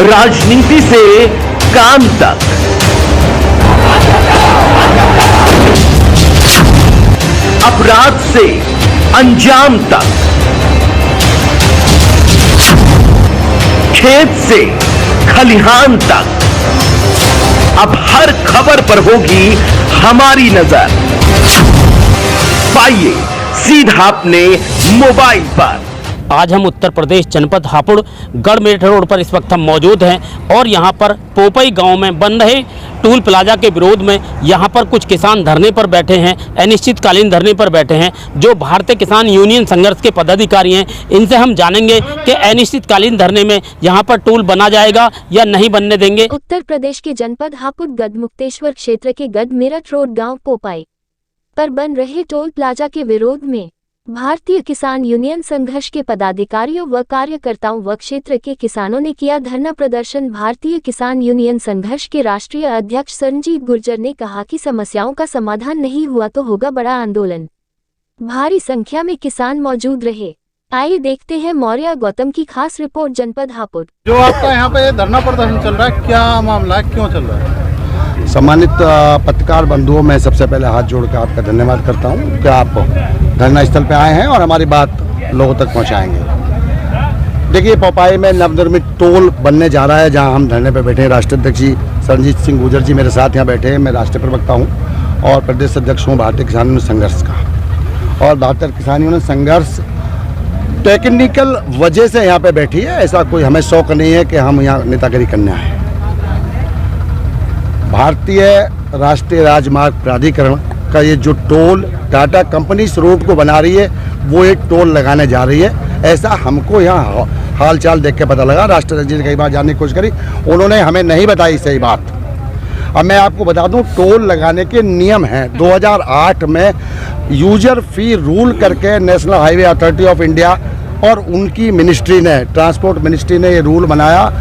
राजनीति से काम तक, अपराध से अंजाम तक, खेत से खलिहान तक, अब हर खबर पर होगी हमारी नजर। पाइए सीधा अपने मोबाइल पर। आज हम उत्तर प्रदेश जनपद हापुड़ गढ़मेठ रोड पर इस वक्त हम मौजूद हैं और यहाँ पर पोपई गांव में बन रहे टोल प्लाजा के विरोध में यहाँ पर कुछ किसान धरने पर बैठे हैं, अनिश्चितकालीन धरने पर बैठे हैं। जो भारतीय किसान यूनियन संघर्ष के पदाधिकारी हैं, इनसे हम जानेंगे कि अनिश्चितकालीन धरने में यहाँ पर टोल बना जाएगा या नहीं बनने देंगे। उत्तर प्रदेश के जनपद हापुड़ गढ़मुक्तेश्वर क्षेत्र के गढ़मेठ रोड गाँव पोपई पर बन रहे टोल प्लाजा के विरोध में भारतीय किसान यूनियन संघर्ष के पदाधिकारियों व कार्यकर्ताओं व क्षेत्र के किसानों ने किया धरना प्रदर्शन। भारतीय किसान यूनियन संघर्ष के राष्ट्रीय अध्यक्ष संजीव गुर्जर ने कहा कि समस्याओं का समाधान नहीं हुआ तो होगा बड़ा आंदोलन। भारी संख्या में किसान मौजूद रहे। आइए देखते हैं मौर्य गौतम की खास रिपोर्ट जनपद हापुड़। जो आपका यहाँ पे धरना प्रदर्शन चल रहा है, क्या मामला है, क्यों चल रहा है? सम्मानित पत्रकार बंधुओं, मैं सबसे पहले हाथ जोड़कर आपका धन्यवाद करता हूँ कि आप धरना स्थल पे आए हैं और हमारी बात लोगों तक पहुँचाएंगे। देखिए, पोपाई में नवनिर्मित टोल बनने जा रहा है, जहाँ हम धरने पे बैठे हैं। राष्ट्रीय अध्यक्ष जी संजीत सिंह गुर्जर जी मेरे साथ यहाँ बैठे हैं। मैं राष्ट्रीय प्रवक्ता हूँ और प्रदेश अध्यक्ष हूँ भारतीय किसान यूनियन संघर्ष का। और भारतीय किसान यूनियन संघर्ष टेक्निकल वजह से यहाँ पे बैठी है, ऐसा कोई हमें शौक नहीं है कि हम यहाँ नेतागिरी करने आए। भारतीय राष्ट्रीय राजमार्ग प्राधिकरण का ये जो टोल टाटा कंपनी इस रोड को बना रही है, वो एक टोल लगाने जा रही है, ऐसा हमको यहाँ हालचाल देख के पता लगा। राष्ट्रीय जी ने कई बार जानने की कोशिश करी, उन्होंने हमें नहीं बताई सही बात। अब मैं आपको बता दूं, टोल लगाने के नियम हैं। 2008 में यूजर फी रूल करके national highway authority of India और उनकी मिनिस्ट्री ने, ट्रांसपोर्ट मिनिस्ट्री ने ये रूल बनाया।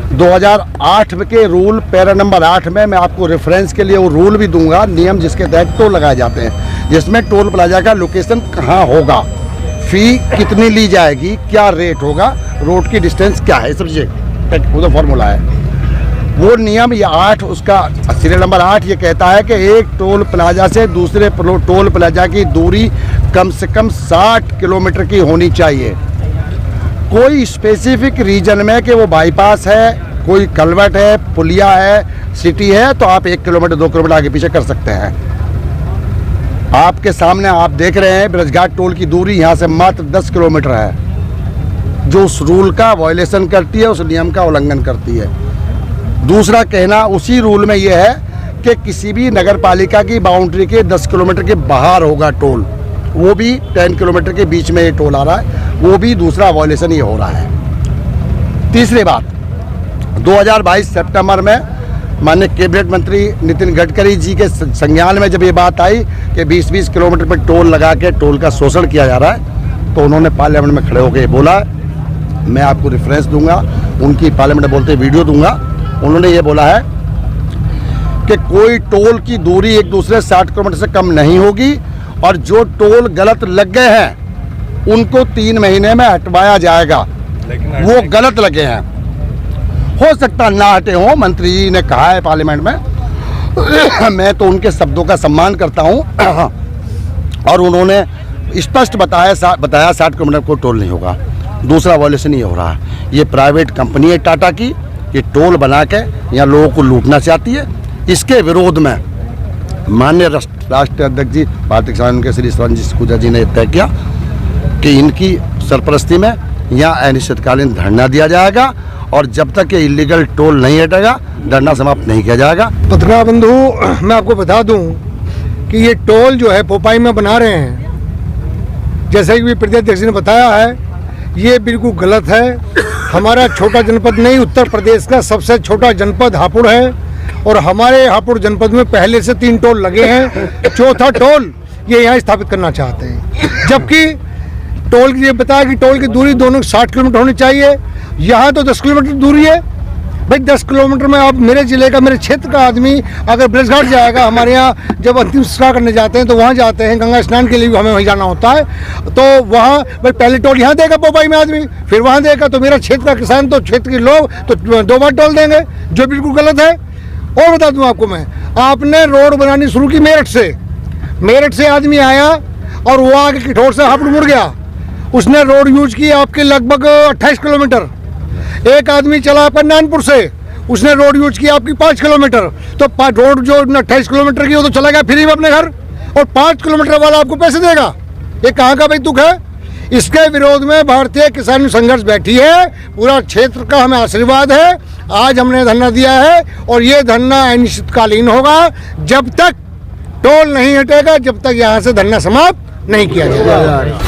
2008 के रूल पैरा नंबर 8 में मैं आपको रेफरेंस के लिए वो रूल भी दूंगा, नियम जिसके तहत टोल लगाए जाते हैं, जिसमें टोल प्लाजा का लोकेशन कहाँ होगा, फी कितनी ली जाएगी, क्या रेट होगा, रोड की डिस्टेंस क्या है, सब वो फॉर्मूला है। वो नियम ये 8, उसका सीरियल नंबर 8 ये कहता है कि एक टोल प्लाजा से दूसरे टोल प्लाजा की दूरी कम से कम 60 किलोमीटर की होनी चाहिए। कोई स्पेसिफिक रीजन में कि वो बाईपास है, कोई कलवर्ट है, पुलिया है, सिटी है, तो आप 1 किलोमीटर 2 किलोमीटर आगे पीछे कर सकते हैं। आपके सामने आप देख रहे हैं ब्रजघाट टोल की दूरी यहाँ से मात्र 10 किलोमीटर है, जो उस रूल का वायलेशन करती है, उस नियम का उल्लंघन करती है। दूसरा कहना उसी रूल में यह है कि किसी भी नगर पालिका की बाउंड्री के 10 किलोमीटर के बाहर होगा टोल, वो भी 10 किलोमीटर के बीच में ये टोल आ रहा है, वो भी दूसरा वायलेशन ये हो रहा है। तीसरी बात, 2022 सितंबर में माननीय कैबिनेट मंत्री नितिन गडकरी जी के संज्ञान में जब ये बात आई कि 20-20 किलोमीटर पर टोल लगा के टोल का शोषण किया जा रहा है, तो उन्होंने पार्लियामेंट में खड़े होकर ये बोला। मैं आपको रेफरेंस दूंगा, उनकी पार्लियामेंट में बोलते वीडियो दूंगा। उन्होंने ये बोला है कि कोई टोल की दूरी एक दूसरे 60 किलोमीटर से कम नहीं होगी और जो टोल गलत लग गए हैं उनको 3 महीने में हटवाया जाएगा। वो गलत लगे हैं, हो सकता ना हटे हो, मंत्री जी ने कहा है पार्लियामेंट में। मैं तो उनके शब्दों का सम्मान करता हूं और उन्होंने स्पष्ट बताया 60 किलोमीटर को टोल नहीं होगा। दूसरा वायलेशन ये हो रहा है, ये प्राइवेट कंपनी है टाटा की, ये टोल बना के यहाँ लोगों को लूटना चाहती है। इसके विरोध में माननीय राष्ट्रीय अध्यक्ष जी भारतीय किसान के श्री संजीत गुर्जर जी ने तय किया कि इनकी सरपरस्ती में यहाँ अनिश्चितकालीन धरना दिया जाएगा और जब तक ये इलीगल टोल नहीं हटेगा धरना समाप्त नहीं किया जाएगा। पत्रकार बंधु, मैं आपको बता दूं कि ये टोल जो है पोपाई में बना रहे हैं, जैसे कि प्रदेश अध्यक्ष ने बताया है, ये बिल्कुल गलत है। हमारा छोटा जनपद नहीं, उत्तर प्रदेश का सबसे छोटा जनपद हापुड़ है और हमारे हापुड़ जनपद में पहले से 3 टोल लगे हैं, चौथा टोल ये यहाँ स्थापित करना चाहते हैं। जबकि टोल की ये बताया कि टोल की दूरी दोनों 60 किलोमीटर होनी चाहिए, यहाँ तो 10 किलोमीटर दूरी है। भाई 10 किलोमीटर में आप मेरे जिले का, मेरे क्षेत्र का आदमी अगर ब्रजघाट जाएगा, हमारे यहाँ जब अंतिम संस्कार करने जाते हैं तो वहाँ जाते हैं, गंगा स्नान के लिए भी हमें वहीं जाना होता है, तो वहाँ भाई पहले टोल यहाँ देगा पोपाई में आदमी, फिर वहाँ देगा, तो मेरा क्षेत्र का किसान तो क्षेत्र के लोग तो 2 बार टोल देंगे, जो बिल्कुल गलत है। और बता दूँ आपको मैं, आपने रोड बनानी शुरू की मेरठ से आदमी आया और वो आगे किठौर से हापुड़ मुड़ गया, उसने रोड यूज की आपके लगभग 28 किलोमीटर। एक आदमी चला नानपुर से, उसने रोड यूज किया आपकी 5 किलोमीटर, तो रोड जो 28 किलोमीटर की वो तो चला गया फ्री में अपने घर, और 5 किलोमीटर वाला आपको पैसे देगा। ये कहाँ का भाई तुक है? इसके विरोध में भारतीय किसान संघर्ष बैठी है, पूरा क्षेत्र का हमें आशीर्वाद है। आज हमने धरना दिया है और ये धरना अनिश्चितकालीन होगा, जब तक टोल नहीं हटेगा, जब तक यहाँ से धरना समाप्त नहीं किया जाएगा।